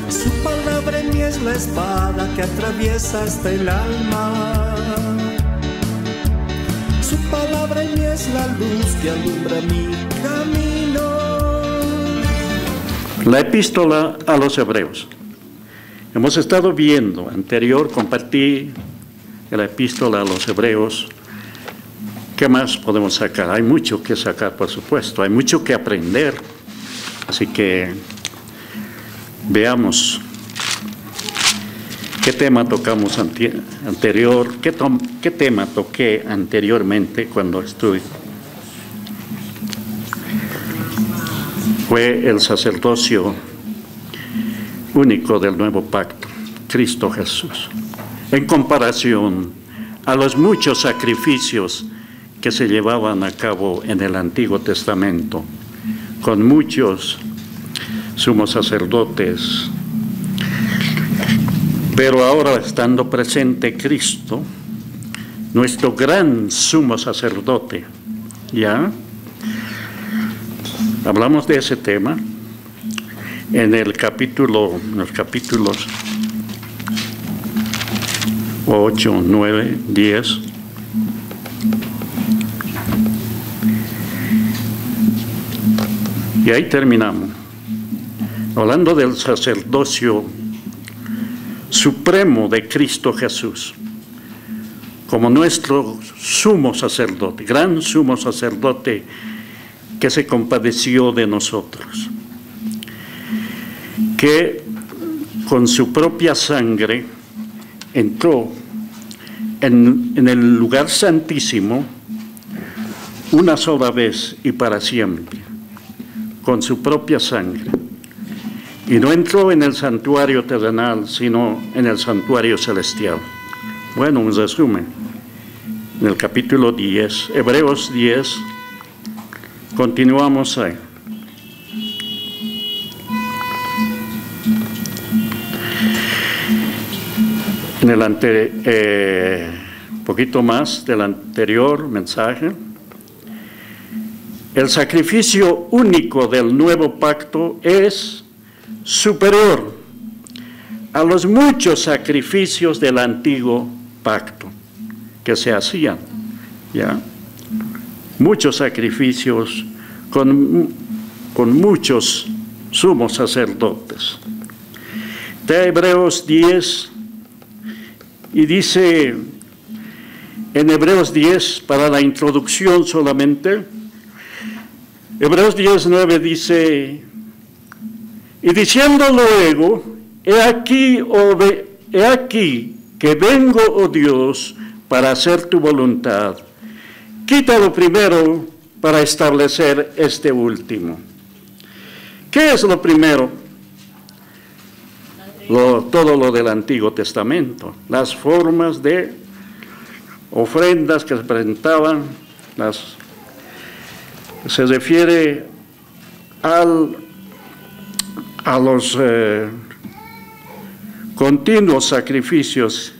Su palabra en mí es la espada que atraviesa hasta el alma. Su palabra en mí es la luz que alumbra mi camino. La epístola a los Hebreos. Hemos estado viendo, anterior compartí la epístola a los Hebreos. ¿Qué más podemos sacar? Hay mucho que sacar, por supuesto, hay mucho que aprender. Así que veamos qué tema tocamos anterior, qué tema toqué anteriormente cuando estuve. Fue el sacerdocio único del nuevo pacto, Cristo Jesús, en comparación a los muchos sacrificios que se llevaban a cabo en el Antiguo Testamento, con muchos sumos sacerdotes. Pero ahora, estando presente Cristo, nuestro gran sumo sacerdote, ¿ya? Hablamos de ese tema en los capítulos 8, 9, 10. Y ahí terminamos, hablando del sacerdocio supremo de Cristo Jesús, como nuestro sumo sacerdote, gran sumo sacerdote que se compadeció de nosotros, que con su propia sangre entró en el lugar santísimo una sola vez y para siempre, con su propia sangre, y no entró en el santuario terrenal, sino en el santuario celestial. Bueno, un resumen, en el capítulo 10, Hebreos 10, continuamos ahí. En el poquito más del anterior mensaje, el sacrificio único del nuevo pacto es superior a los muchos sacrificios del antiguo pacto que se hacían, ¿ya? Muchos sacrificios con muchos sumos sacerdotes. De Hebreos 10, y dice en Hebreos 10, para la introducción solamente, Hebreos 10:9 dice: y diciendo luego, he aquí que vengo, oh Dios, para hacer tu voluntad. Quítalo primero para establecer este último. ¿Qué es lo primero? Todo lo del Antiguo Testamento, las formas de ofrendas que se presentaban, se refiere a los continuos sacrificios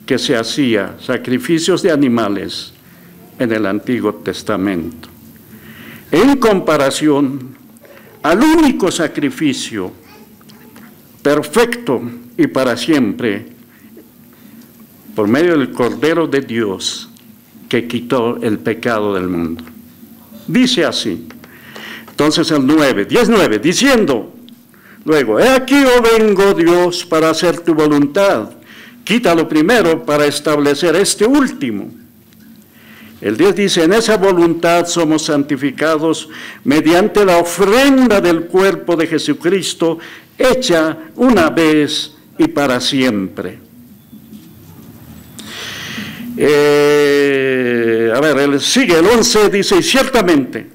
que se hacían, sacrificios de animales en el Antiguo Testamento, en comparación al único sacrificio perfecto y para siempre, por medio del Cordero de Dios que quitó el pecado del mundo. Dice así, entonces el 10:9, diciendo luego, he aquí, oh vengo, Dios, para hacer tu voluntad. Quítalo primero para establecer este último. El 10 dice, en esa voluntad somos santificados mediante la ofrenda del cuerpo de Jesucristo, hecha una vez y para siempre. Sigue el 11, dice, y ciertamente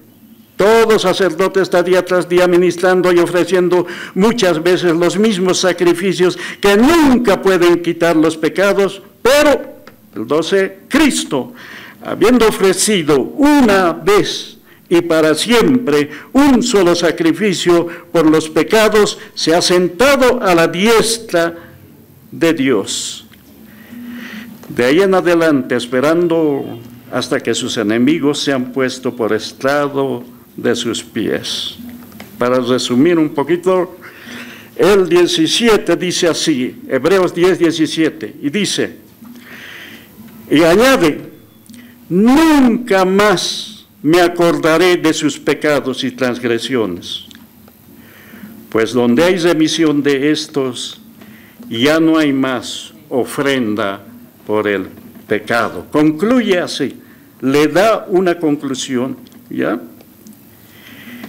todo sacerdote está día tras día ministrando y ofreciendo muchas veces los mismos sacrificios que nunca pueden quitar los pecados, pero, el 12, Cristo, habiendo ofrecido una vez y para siempre un solo sacrificio por los pecados, se ha sentado a la diestra de Dios. De ahí en adelante, esperando hasta que sus enemigos sean puestos por estrado de sus pies. Para resumir un poquito, El 17 dice así, Hebreos 10, 17, y dice, y añade, nunca más me acordaré de sus pecados y transgresiones, pues donde hay remisión de estos, ya no hay más ofrenda por el pecado. Concluye así, le da una conclusión, ¿ya?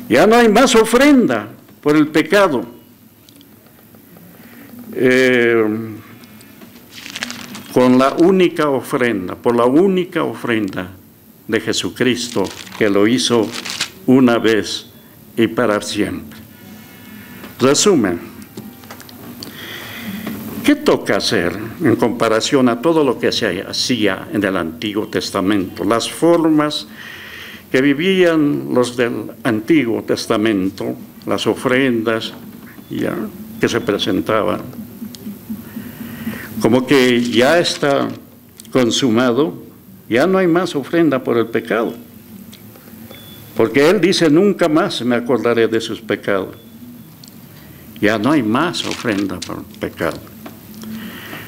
Ya no hay más ofrenda por el pecado. Con la única ofrenda, por la única ofrenda de Jesucristo, que lo hizo una vez y para siempre. Resumen, ¿qué toca hacer en comparación a todo lo que se hacía en el Antiguo Testamento? Las formas que vivían los del Antiguo Testamento, las ofrendas ya que se presentaban, como que ya está consumado, ya no hay más ofrenda por el pecado, porque Él dice, nunca más me acordaré de sus pecados. Ya no hay más ofrenda por el pecado.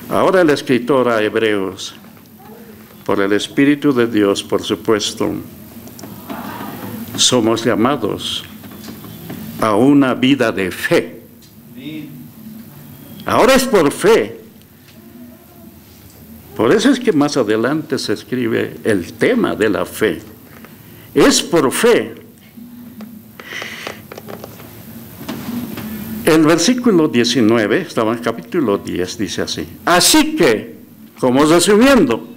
Ahora el escritor a Hebreos, por el Espíritu de Dios, por supuesto, somos llamados a una vida de fe. Ahora es por fe. Por eso es que más adelante se escribe el tema de la fe. Es por fe. El versículo 19, estaba en el capítulo 10, dice así. Así que, como resumiendo,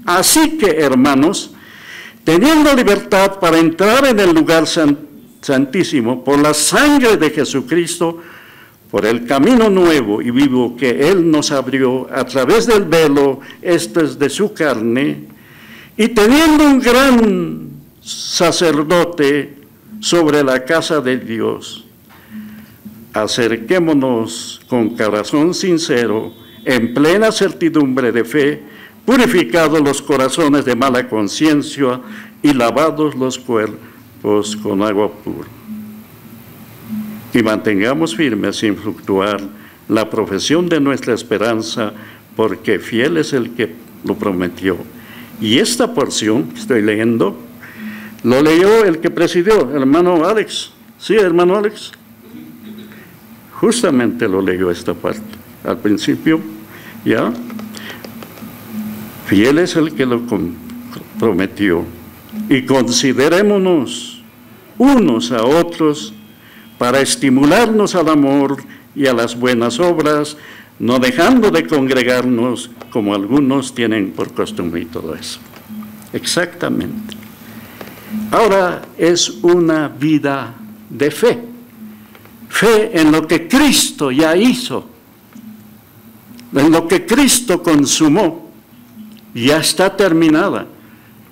así que, hermanos, teniendo libertad para entrar en el lugar santísimo por la sangre de Jesucristo, por el camino nuevo y vivo que Él nos abrió a través del velo, esto es de su carne, y teniendo un gran sacerdote sobre la casa de Dios, acerquémonos con corazón sincero, en plena certidumbre de fe, purificados los corazones de mala conciencia y lavados los cuerpos con agua pura. Y mantengamos firmes sin fluctuar la profesión de nuestra esperanza, porque fiel es el que lo prometió. Y esta porción que estoy leyendo, lo leyó el que presidió, el hermano Alex. ¿Sí, hermano Alex? Justamente lo leyó esta parte. Al principio, ¿ya? Fiel es el que lo prometió. Y considerémonos unos a otros para estimularnos al amor y a las buenas obras, no dejando de congregarnos como algunos tienen por costumbre y todo eso. Exactamente. Ahora es una vida de fe. Fe en lo que Cristo ya hizo, en lo que Cristo consumó. Ya está terminada.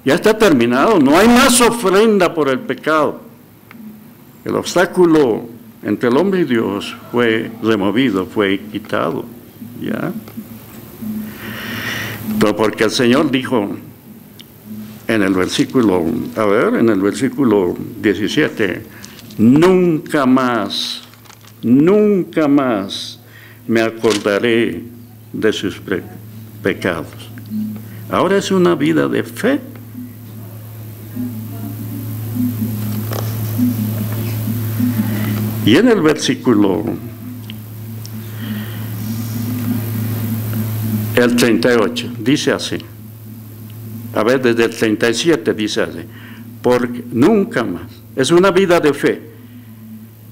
Ya está terminado. No hay más ofrenda por el pecado. El obstáculo entre el hombre y Dios fue removido, fue quitado, ¿ya? Pero porque el Señor dijo en el versículo, en el versículo 17, nunca más me acordaré de sus pecados. Ahora es una vida de fe. Y en el versículo, el 38, dice así. Desde el 37 dice así. Porque nunca más. Es una vida de fe.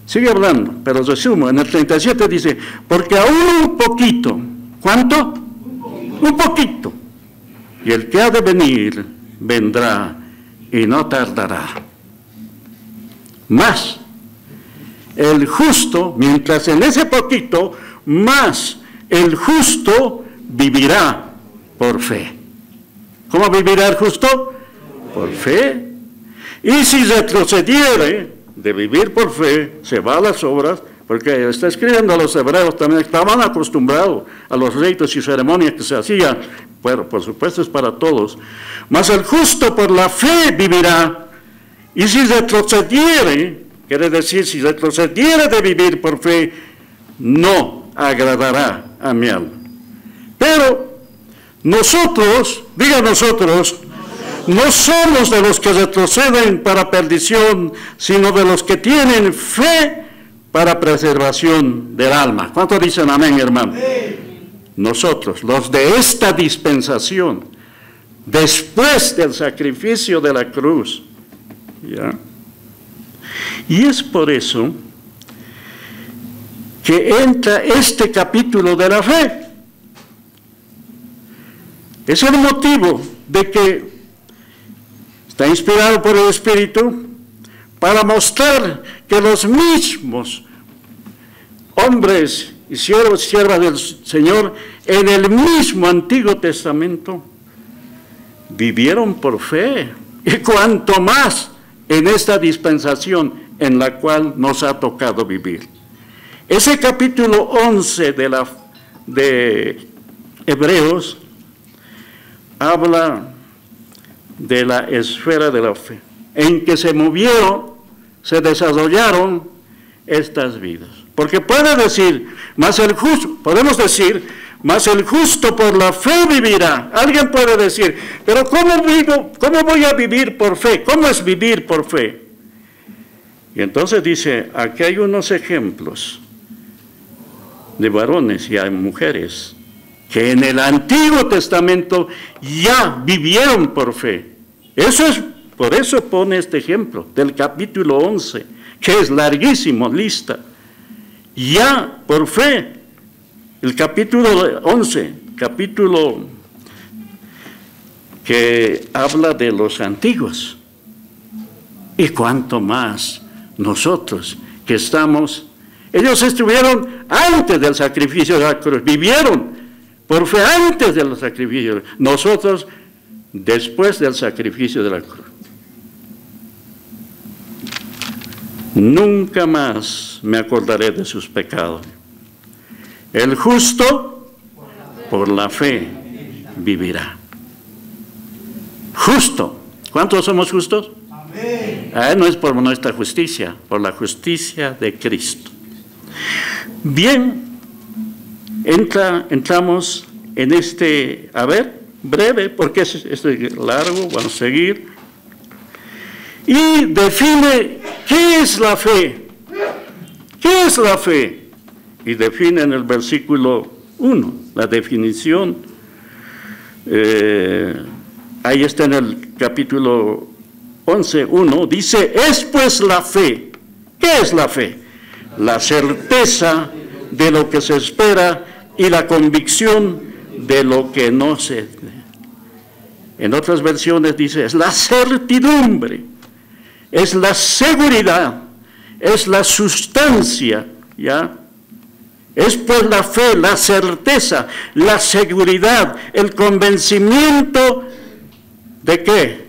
Sigue hablando, pero resumo. En el 37 dice, porque aún un poquito. ¿Cuánto? Un poquito. Y el que ha de venir, vendrá y no tardará. Más. El justo, mientras en ese poquito, más el justo vivirá por fe. ¿Cómo vivirá el justo? Por fe. Y si retrocediere de vivir por fe, se va a las obras, porque está escribiendo a los hebreos también, estaban acostumbrados a los ritos y ceremonias que se hacían, bueno, por supuesto es para todos, mas el justo por la fe vivirá, y si retrocediere, quiere decir, si retrocediere de vivir por fe, no agradará a mi alma. Pero nosotros, diga nosotros, no somos de los que retroceden para perdición, sino de los que tienen fe para preservación del alma. ¿Cuántos dicen amén, hermano? Nosotros, los de esta dispensación, después del sacrificio de la cruz, ¿ya? Y es por eso que entra este capítulo de la fe. Es el motivo de que está inspirado por el Espíritu para mostrar que los mismos hombres y siervos y siervas del Señor en el mismo Antiguo Testamento vivieron por fe, y cuanto más en esta dispensación en la cual nos ha tocado vivir. Ese capítulo 11 de Hebreos habla de la esfera de la fe, en que se movieron, se desarrollaron estas vidas. Porque puede decir, podemos decir, mas el justo por la fe vivirá. Alguien puede decir, pero ¿cómo voy a vivir por fe? ¿Cómo es vivir por fe? Y entonces dice, aquí hay unos ejemplos de varones y hay mujeres que en el Antiguo Testamento ya vivieron por fe. Por eso pone este ejemplo del capítulo 11, que es larguísimo, lista. Ya por fe, el capítulo 11, capítulo que habla de los antiguos. Y cuánto más nosotros que ellos estuvieron antes del sacrificio de la cruz, vivieron por fe antes del sacrificio, nosotros después del sacrificio de la cruz. Nunca más me acordaré de sus pecados. El justo por la fe vivirá. Justo. ¿Cuántos somos justos? No es por nuestra justicia, por la justicia de Cristo. Bien, entramos en breve, porque es largo, vamos a seguir. Y define qué es la fe. ¿Qué es la fe? Y define en el versículo 1, la definición. Ahí está en el capítulo 11:1, dice, es pues la fe. ¿Qué es la fe? La certeza de lo que se espera y la convicción de lo que no se ve. En otras versiones dice, es la certidumbre, es la seguridad, es la sustancia, ¿ya? Es pues la fe, la certeza, la seguridad, el convencimiento ¿de qué?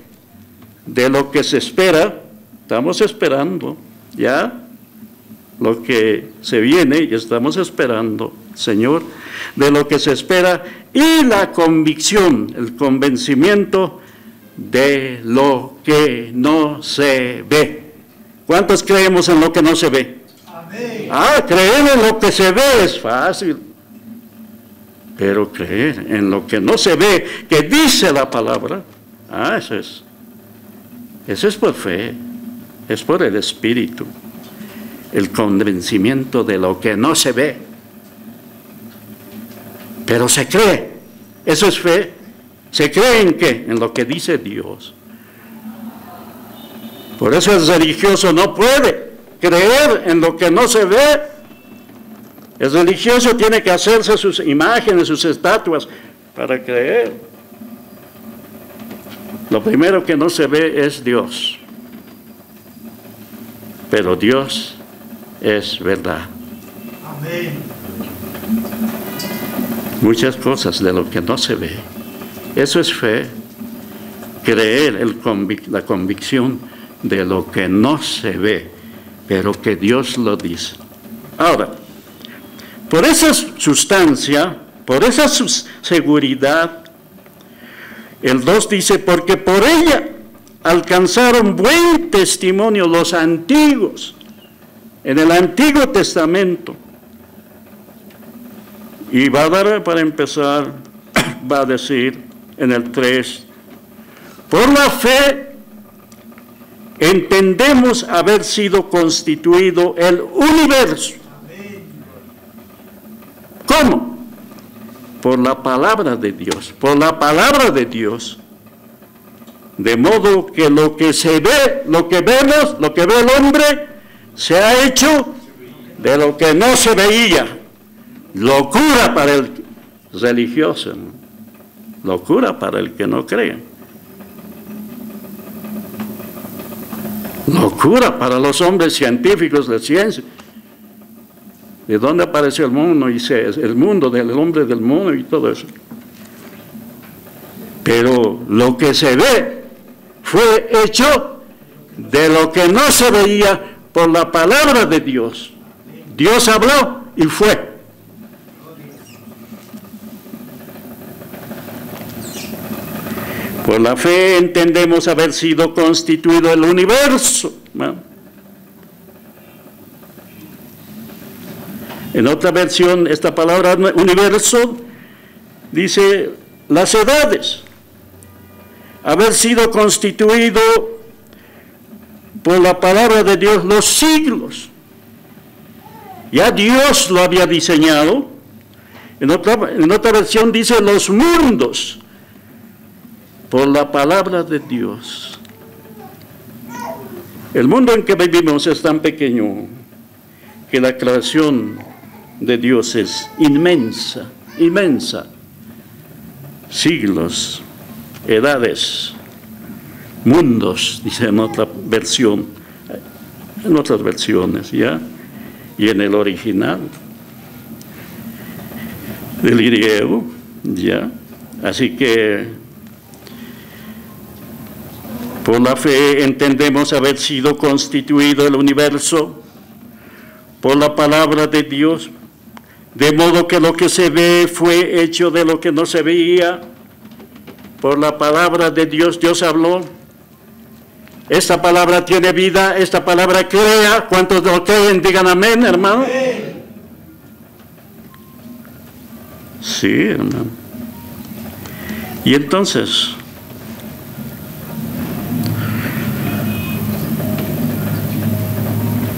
De lo que se espera. Estamos esperando, ¿ya? Lo que se viene y estamos esperando, Señor, de lo que se espera, y la convicción, el convencimiento de lo que no se ve. ¿Cuántos creemos en lo que no se ve? Amén. Creer en lo que se ve es fácil, pero creer en lo que no se ve, que dice la palabra, eso es por fe, es por el Espíritu. El convencimiento de lo que no se ve, pero se cree. Eso es fe. ¿Se cree en qué? En lo que dice Dios. Por eso el religioso no puede creer en lo que no se ve. El religioso tiene que hacerse sus imágenes, sus estatuas para creer. Lo primero que no se ve es Dios, pero Dios es verdad. Amén. Muchas cosas de lo que no se ve. Eso es fe. Creer, la convicción de lo que no se ve, pero que Dios lo dice. Ahora, por esa sustancia, por esa seguridad, el 2 dice, porque por ella alcanzaron buen testimonio los antiguos. En el Antiguo Testamento, Y va a dar, para empezar, va a decir en el 3, por la fe entendemos haber sido constituido el universo. ¿Cómo? Por la palabra de Dios, por la palabra de Dios. De modo que lo que se ve, lo que vemos, lo que ve el hombre, se ha hecho de lo que no se veía. Locura para el religioso, ¿no? Locura para el que no cree. Locura para los hombres científicos de ciencia. ¿De dónde apareció el mundo? Y el mundo del hombre del mundo y todo eso. Pero lo que se ve fue hecho de lo que no se veía por la palabra de Dios. Dios habló y fue. Por la fe entendemos haber sido constituido el universo. ¿No? En otra versión, esta palabra universo dice las edades. Haber sido constituido por la palabra de Dios los siglos. Ya Dios lo había diseñado. En otra versión dice los mundos. Por la palabra de Dios. El mundo en que vivimos es tan pequeño que la creación de Dios es inmensa, inmensa. Siglos, edades, mundos, dice en otra versión, en otras versiones, ¿ya? Y en el original del griego, ¿ya? Así que por la fe entendemos haber sido constituido el universo por la palabra de Dios, de modo que lo que se ve fue hecho de lo que no se veía. Por la palabra de Dios, Dios habló. Esta palabra tiene vida, esta palabra crea. ¿Cuántos lo creen? Digan amén, hermano. Sí, hermano. Y entonces,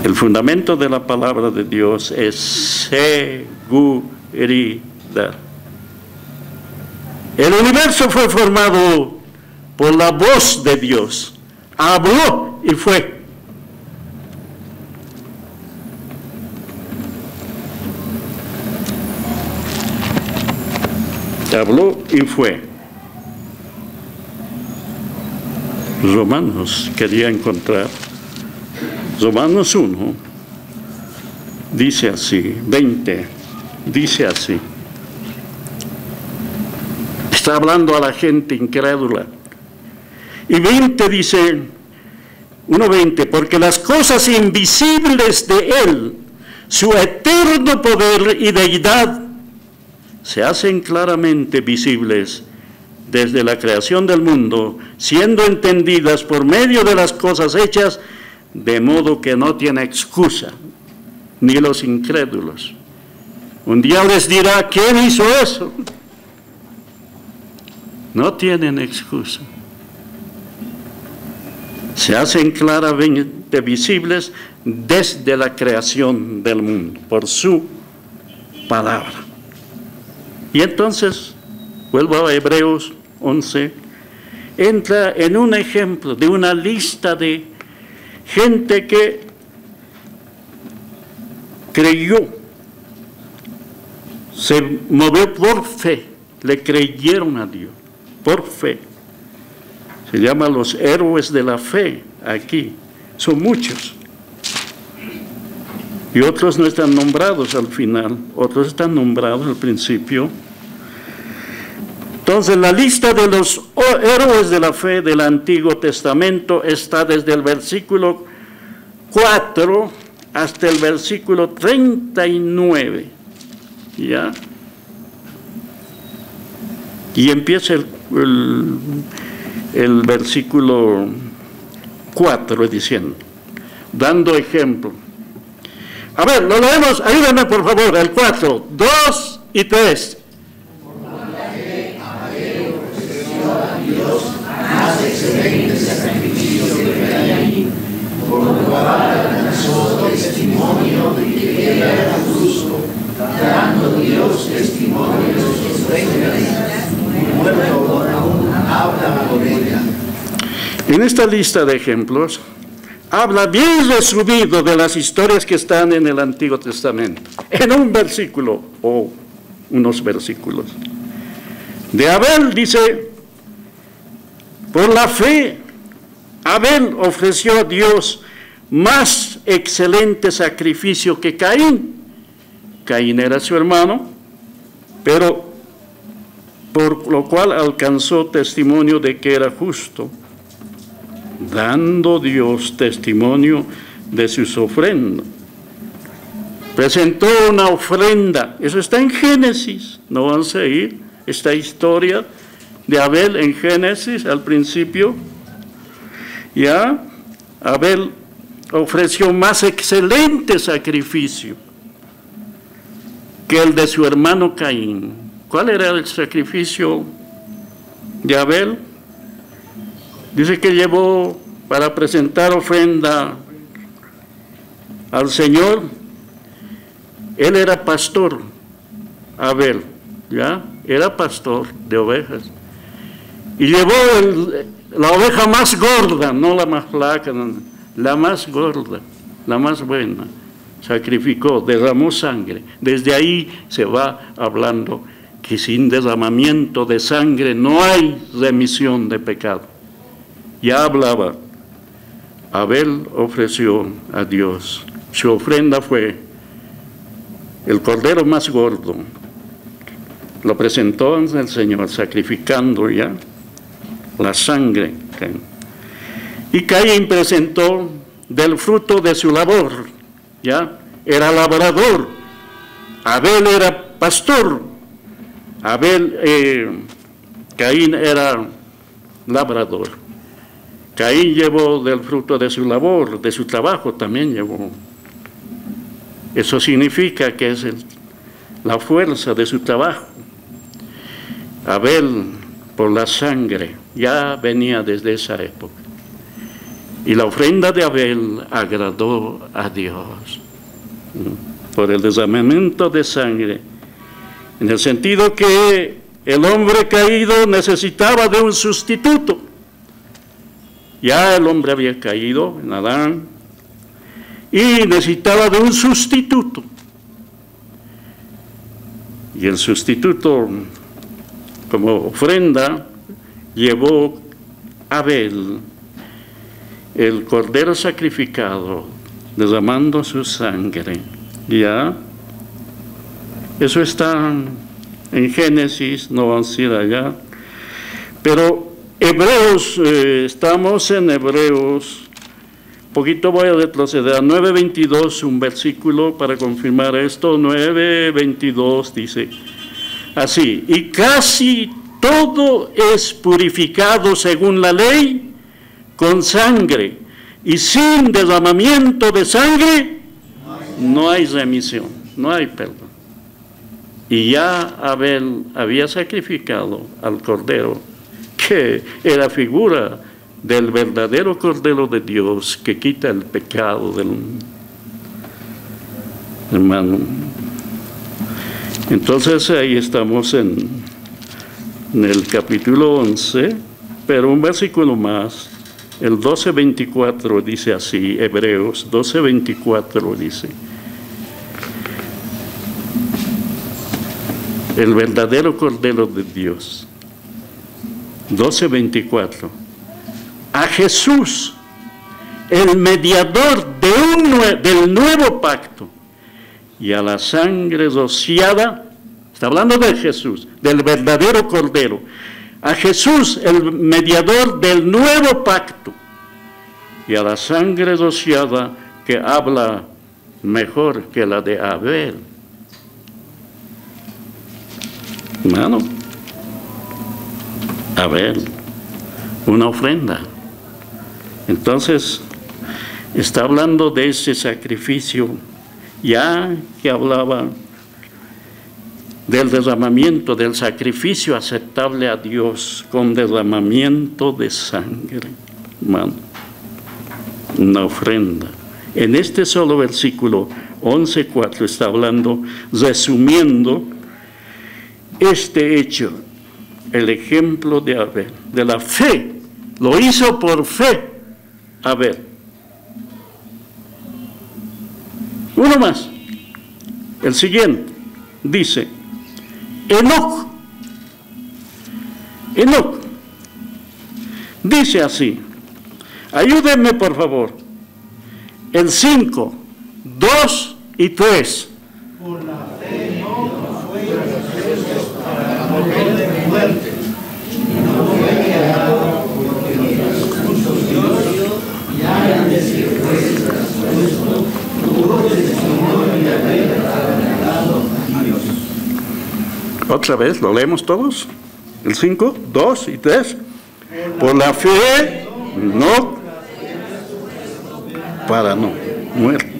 el fundamento de la palabra de Dios es seguridad. El universo fue formado por la voz de Dios. Habló y fue. Habló y fue. Romanos quería encontrar. Romanos 1 dice así, 20, dice así. Está hablando a la gente incrédula. Y 20 dice, 1:20, porque las cosas invisibles de Él, su eterno poder y deidad, se hacen claramente visibles desde la creación del mundo, siendo entendidas por medio de las cosas hechas, de modo que no tiene excusa, ni los incrédulos. Un día les dirá, ¿quién hizo eso? No tienen excusa. Se hacen claramente visibles desde la creación del mundo, por su palabra. Y entonces, vuelvo a Hebreos 11, entra en un ejemplo de una lista de gente que creyó, se movió por fe, le creyeron a Dios, por fe. Se llama los héroes de la fe aquí, son muchos. Y otros no están nombrados al final, otros están nombrados al principio. Entonces la lista de los héroes de la fe del Antiguo Testamento está desde el versículo 4 hasta el versículo 39, ¿ya? Y empieza el versículo 4 diciendo, dando ejemplo. A ver, lo leemos, ayúdame por favor, el 4, 2, y 3. Más excelente sacrificio que Caín, por lo cual alcanzó testimonio de que era justo, dando Dios testimonio de sus reglas, muerto aún habla por ella. En esta lista de ejemplos, habla bien resumido de las historias que están en el Antiguo Testamento, en un versículo o unos versículos. De Abel dice: por la fe, Abel ofreció a Dios más excelente sacrificio que Caín. Caín era su hermano, pero por lo cual alcanzó testimonio de que era justo, dando Dios testimonio de sus ofrendas. Presentó una ofrenda, eso está en Génesis, no van a seguir esta historia de Abel en Génesis al principio. Ya Abel ofreció más excelente sacrificio que el de su hermano Caín. ¿Cuál era el sacrificio de Abel? Dice que llevó para presentar ofrenda al Señor. Él era pastor, Abel, ¿ya? Era pastor de ovejas. Y llevó la oveja más gorda, no la más flaca, la más gorda, la más buena. Sacrificó, derramó sangre. Desde ahí se va hablando que sin derramamiento de sangre no hay remisión de pecado. Ya hablaba, Abel ofreció a Dios. Su ofrenda fue el cordero más gordo. Lo presentó ante el Señor, sacrificando ya la sangre. Y Caín presentó del fruto de su labor, ya, era labrador. Abel era pastor. Caín era labrador. Caín llevó del fruto de su labor, de su trabajo también llevó. Eso significa que es la fuerza de su trabajo. Abel, por la sangre, ya venía desde esa época. Y la ofrenda de Abel agradó a Dios por el derramamiento de sangre, en el sentido que el hombre caído necesitaba de un sustituto. Ya el hombre había caído en Adán y necesitaba de un sustituto. Y el sustituto, como ofrenda, llevó Abel, el cordero sacrificado, derramando su sangre. Ya, eso está en Génesis, no vamos a ir allá. Pero Hebreos, estamos en Hebreos, poquito voy a retroceder a 9:22, un versículo para confirmar esto. 9:22 dice así: y casi todo es purificado según la ley con sangre, y sin derramamiento de sangre no hay remisión, no hay perdón. Y ya Abel había sacrificado al cordero, que era figura del verdadero Cordero de Dios que quita el pecado del hermano. Entonces ahí estamos en el capítulo 11, pero un versículo más, el 12:24 dice así, Hebreos 12:24 dice: el verdadero Cordero de Dios. 12:24. A Jesús, el mediador del nuevo pacto, y a la sangre rociada, está hablando de Jesús, del verdadero Cordero, a Jesús, el mediador del nuevo pacto, y a la sangre rociada que habla mejor que la de Abel. Hermano, Abel, una ofrenda. Entonces, está hablando de ese sacrificio, ya que hablaba del derramamiento, del sacrificio aceptable a Dios con derramamiento de sangre, hermano, una ofrenda. En este solo versículo 11:4 está hablando, resumiendo este hecho, el ejemplo de Abel, de la fe. Lo hizo por fe Abel. Uno más, el siguiente, dice Enoc. Enoc dice así, ayúdenme por favor, el 5, 2 y 3. Por la fe no fue proceso para morir de muerte, y no fue guiado porque los justos Dios ya han de ser jueces traspuesto, tuvo testimonio de haber agradado a Dios. Otra vez, ¿lo leemos todos? El 5, 2 y 3. Por la fe no, para no, muerte.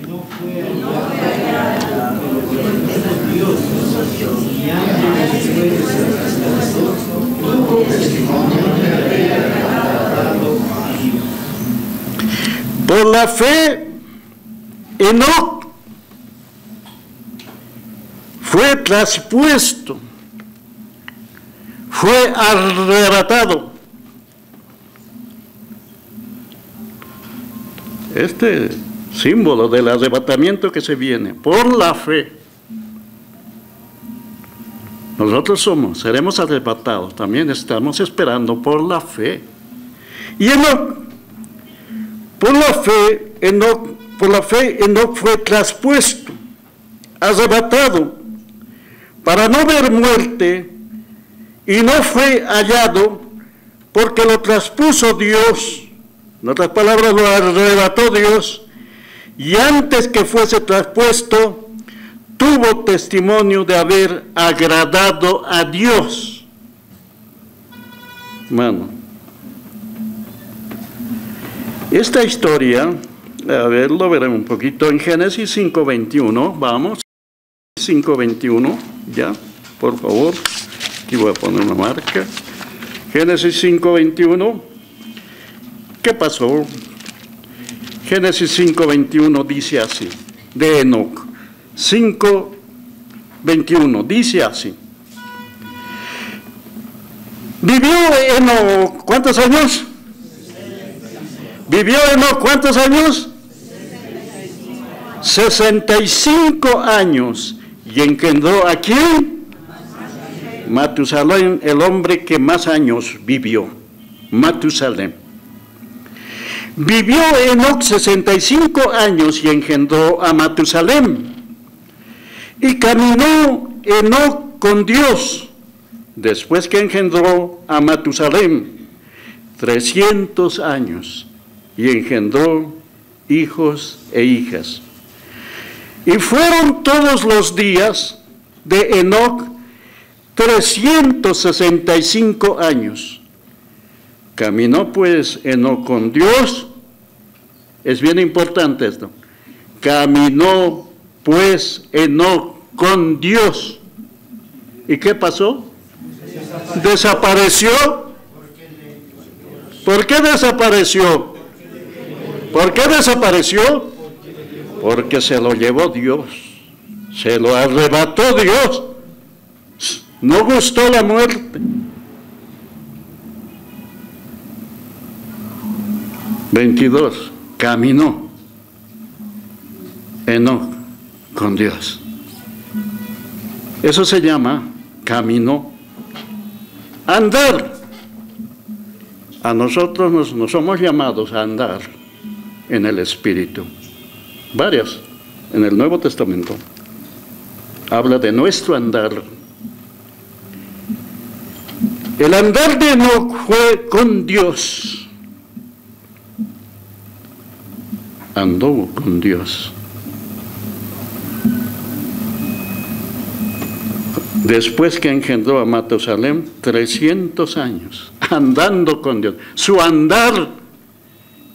Por la fe, Enoc fue traspuesto, fue arrebatado. Este símbolo del arrebatamiento que se viene, por la fe. Nosotros seremos arrebatados, también estamos esperando por la fe. Y Enoc, por la fe, Enoc fue traspuesto, arrebatado, para no ver muerte, y no fue hallado, porque lo traspuso Dios. En otras palabras, lo arrebató Dios, y antes que fuese traspuesto, tuvo testimonio de haber agradado a Dios. Hermano, esta historia, a ver, lo veremos un poquito en Génesis 5:21, vamos, 5:21, ya, por favor, aquí voy a poner una marca. Génesis 5:21, ¿qué pasó? Génesis 5:21 dice así, de Enoc, 5:21, dice así. ¿Vivió Enoc cuántos años? ¿Vivió Enoc cuántos años? 65 años. ¿Y engendró a quién? Matusalén, el hombre que más años vivió. Matusalén. Vivió Enoc 65 años y engendró a Matusalén. Y caminó Enoc con Dios, después que engendró a Matusalén, 300 años, y engendró hijos e hijas. Y fueron todos los días de Enoc 365 años. Caminó pues Enoc con Dios, es bien importante esto, caminó pues Enoc con Dios. ¿Y qué pasó? Desapareció. ¿Por qué desapareció? ¿Por qué desapareció? Porque se lo llevó Dios, se lo arrebató Dios. No gustó la muerte. 22. Caminó Enoc con Dios. Eso se llama caminó. Andar. A nosotros nos somos llamados a andar en el Espíritu. Varias en el Nuevo Testamento. Habla de nuestro andar. El andar de Enoc fue con Dios. Andó con Dios. Después que engendró a Matusalén, 300 años, andando con Dios. Su andar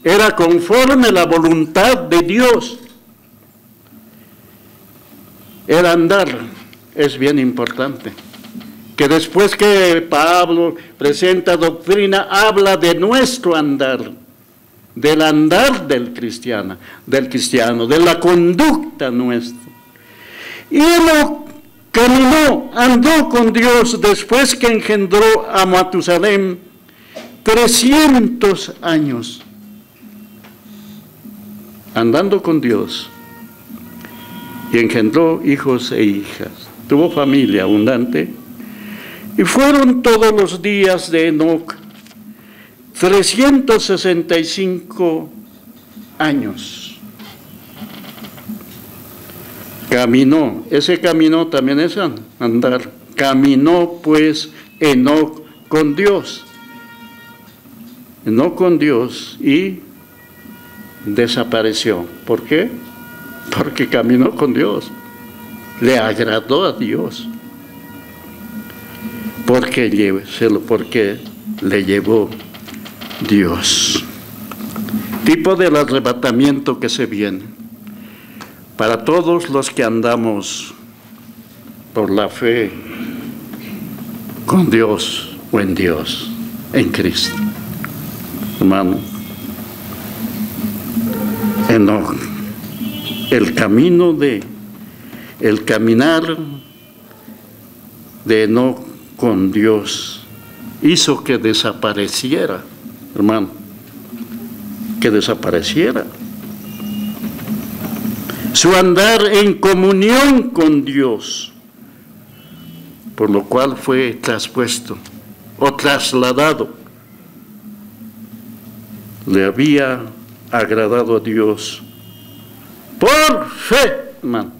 era conforme a la voluntad de Dios. El andar es bien importante. Que después que Pablo presenta doctrina, habla de nuestro andar, del andar del cristiano, de la conducta nuestra. Y él caminó, andó con Dios después que engendró a Matusalén 300 años. Andando con Dios. Y engendró hijos e hijas. Tuvo familia abundante. Y fueron todos los días de Enoc 365 años. Caminó, ese camino también es andar. Caminó pues Enoc con Dios. Enoc con Dios y desapareció. ¿Por qué? Porque caminó con Dios. Le agradó a Dios. Porque le llevó Dios. Tipo del arrebatamiento que se viene. Para todos los que andamos por la fe con Dios o en Dios, en Cristo. Hermano, Enoc, el caminar de Enoc con Dios hizo que desapareciera, hermano, que desapareciera. Su andar en comunión con Dios, por lo cual fue traspuesto o trasladado. Le había agradado a Dios por fe, hermano.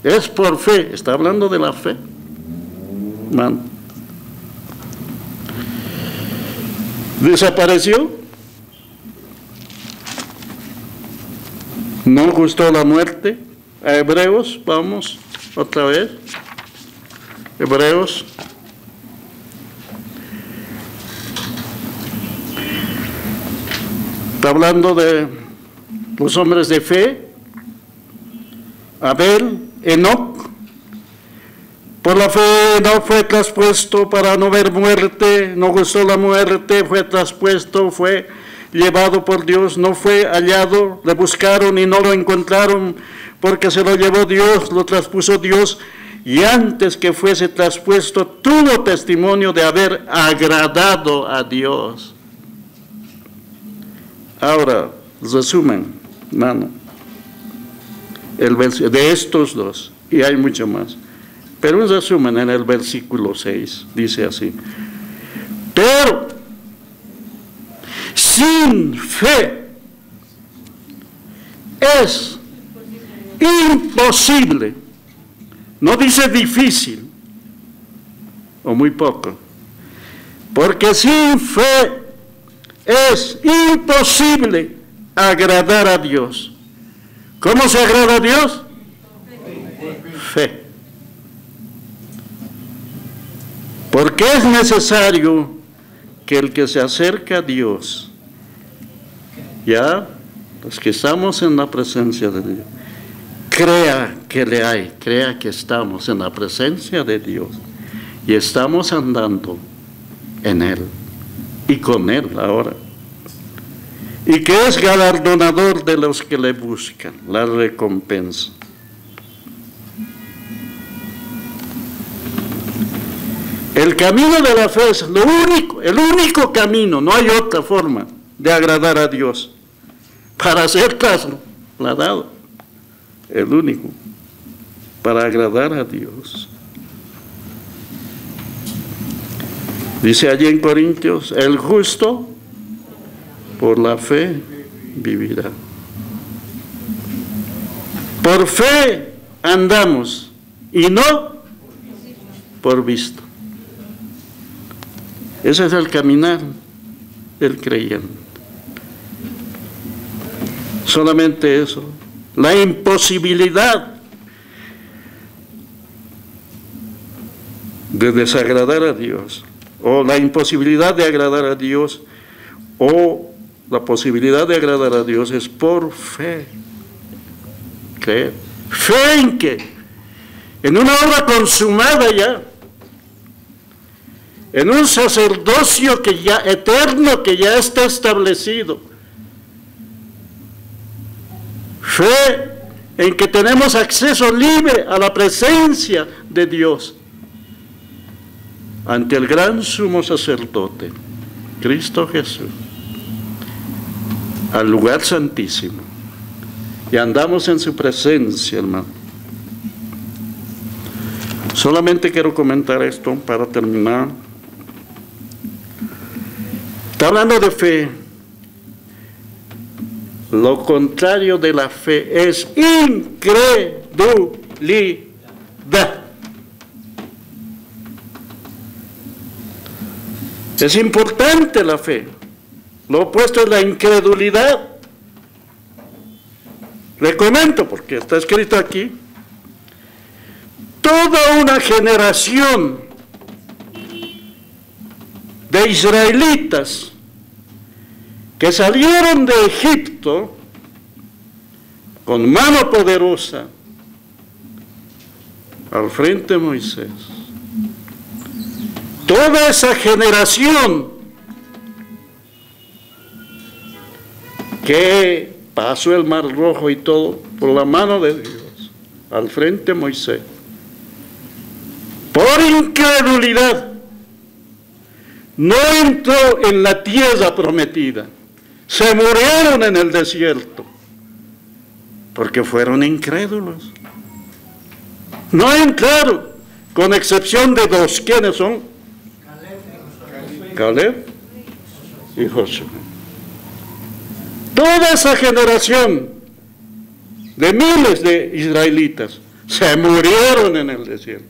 Es por fe, está hablando de la fe, hermano. Desapareció. No gustó la muerte. A Hebreos, vamos otra vez. Hebreos. Está hablando de los hombres de fe. Abel, Enoc. Por la fe no fue traspuesto para no ver muerte, no gustó la muerte, fue traspuesto, fue llevado por Dios, no fue hallado, le buscaron y no lo encontraron, porque se lo llevó Dios, lo traspuso Dios, y antes que fuese traspuesto, tuvo testimonio de haber agradado a Dios. Ahora, resumen, hermano, de estos dos, y hay mucho más. Pero un resumen en el versículo 6, dice así: pero sin fe es imposible, no dice difícil o muy poco, porque sin fe es imposible agradar a Dios. ¿Cómo se agrada a Dios? Fe. Porque es necesario que el que se acerca a Dios, ya los que estamos en la presencia de Dios, crea que le hay, crea que estamos en la presencia de Dios y estamos andando en Él y con Él ahora. Y que es galardonador de los que le buscan, la recompensa. El camino de la fe es lo único, el único camino, no hay otra forma de agradar a Dios. Para ser trasladado, el único, para agradar a Dios. Dice allí en Corintios, el justo por la fe vivirá. Por fe andamos y no por visto. Ese es el caminar del creyente. Solamente eso. La imposibilidad de desagradar a Dios, o la imposibilidad de agradar a Dios, o la posibilidad de agradar a Dios es por fe. ¿Creer? ¿Fe en qué? en una obra consumada ya, en un sacerdocio que ya eterno, que ya está establecido. Fe en que tenemos acceso libre a la presencia de Dios ante el gran sumo sacerdote, Cristo Jesús, al lugar santísimo, y andamos en su presencia, hermano. Solamente quiero comentar esto para terminar. Está hablando de fe. Lo contrario de la fe es incredulidad. Es importante la fe. Lo opuesto es la incredulidad. Le comento porque está escrito aquí. Toda una generación de israelitas que salieron de Egipto con mano poderosa al frente de Moisés. Toda esa generación que pasó el Mar Rojo y todo por la mano de Dios al frente de Moisés, por incredulidad, no entró en la tierra prometida. Se murieron en el desierto porque fueron incrédulos. No entraron, con excepción de dos. ¿Quiénes son? Caleb y Josué. Toda esa generación de miles de israelitas se murieron en el desierto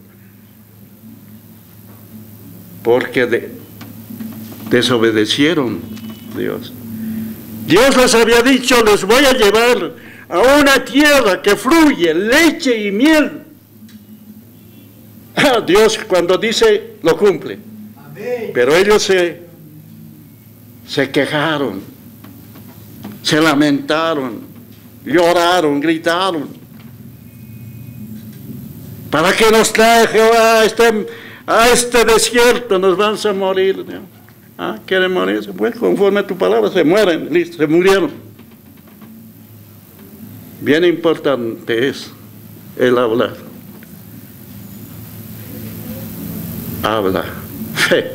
porque desobedecieron a Dios. Dios les había dicho: les voy a llevar a una tierra que fluye leche y miel. Dios cuando dice, lo cumple. Amén. Pero ellos se quejaron, se lamentaron, lloraron, gritaron. ¿Para qué nos trae Jehová a este desierto? Nos vamos a morir. ¿Quieren morirse? Pues conforme a tu palabra se mueren, listo, se murieron. Bien importante es el hablar. Habla, fe.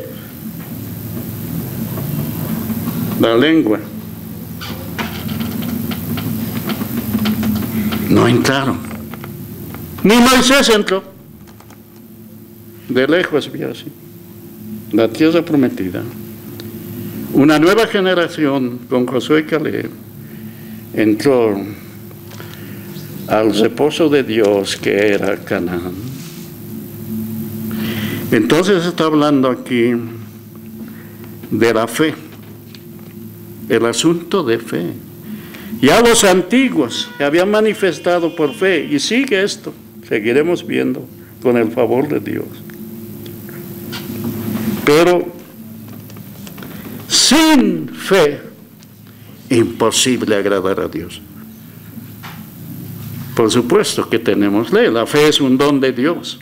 La lengua. No entraron. Ni Moisés entró. De lejos vio así la tierra prometida. Una nueva generación con Josué y Caleb entró al reposo de Dios que era Canaán. Entonces está hablando aquí de la fe, el asunto de fe. Ya los antiguos se habían manifestado por fe y sigue esto, seguiremos viendo con el favor de Dios. Pero sin fe, imposible agradar a Dios. Por supuesto que tenemos ley, la fe es un don de Dios.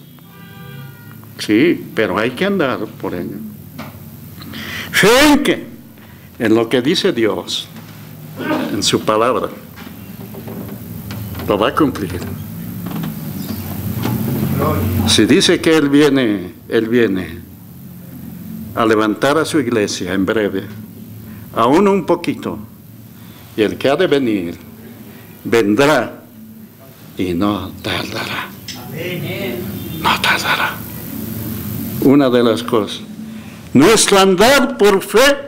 Sí, pero hay que andar por ello. ¿Fe en qué? En lo que dice Dios, en su palabra. Lo va a cumplir. Si dice que Él viene a levantar a su iglesia en breve, aún un poquito, y el que ha de venir, vendrá y no tardará. No tardará. Una de las cosas, nuestro andar por fe.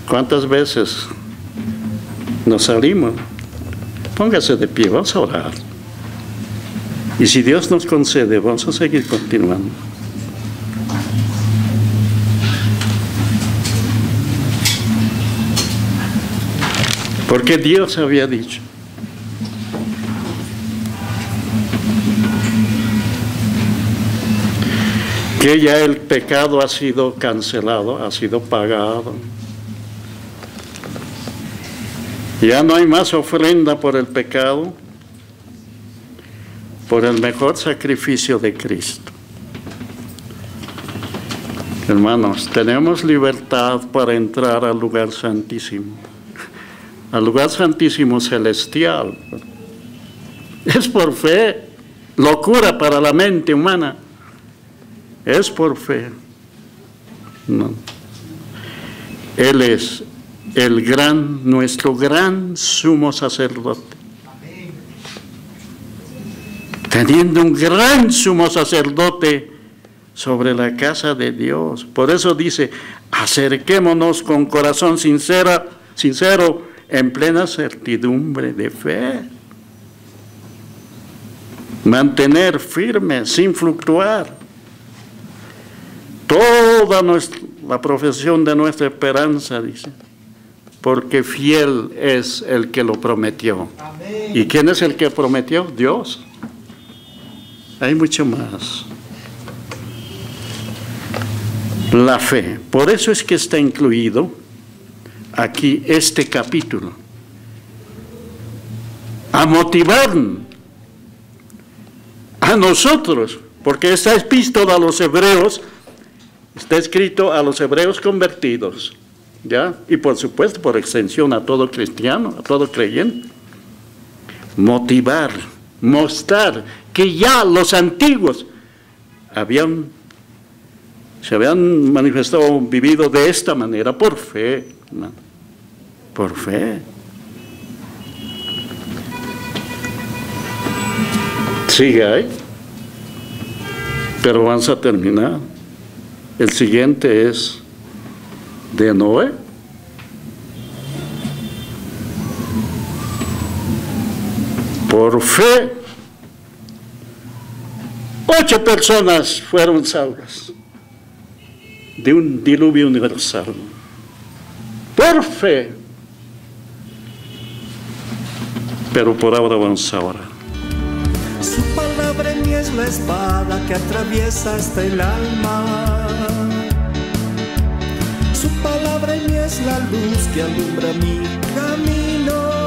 ¿Cuántas veces nos salimos? Póngase de pie, vamos a orar. Y si Dios nos concede, vamos a seguir continuando. Porque Dios había dicho que ya el pecado ha sido cancelado, ha sido pagado. Ya no hay más ofrenda por el pecado. por el mejor sacrificio de Cristo. Hermanos, tenemos libertad para entrar al lugar santísimo, al lugar santísimo celestial. Es por fe, locura para la mente humana, es por fe. No. Él es nuestro gran sumo sacerdote. Teniendo un gran sumo sacerdote sobre la casa de Dios. Por eso dice, acerquémonos con corazón sincero, en plena certidumbre de fe. Mantener firme, sin fluctuar. Toda la profesión de nuestra esperanza, dice, porque fiel es el que lo prometió. Amén. ¿Y quién es el que prometió? Dios. Hay mucho más. La fe. Por eso es que está incluido aquí este capítulo. A motivar a nosotros, porque esta epístola a los hebreos está escrito a los hebreos convertidos, ¿ya? Y por supuesto, por extensión, a todo cristiano, a todo creyente. Motivar, mostrar que ya los antiguos se habían manifestado, vivido de esta manera, por fe, ¿no? Por fe. Sigue ahí, pero vamos a terminar. El siguiente es de Noé. Por fe, 8 personas fueron salvas de un diluvio universal. Por fe. Pero por ahora vamos ahora. Su palabra en mí es la espada que atraviesa hasta el alma. Su palabra en mí es la luz que alumbra mi camino.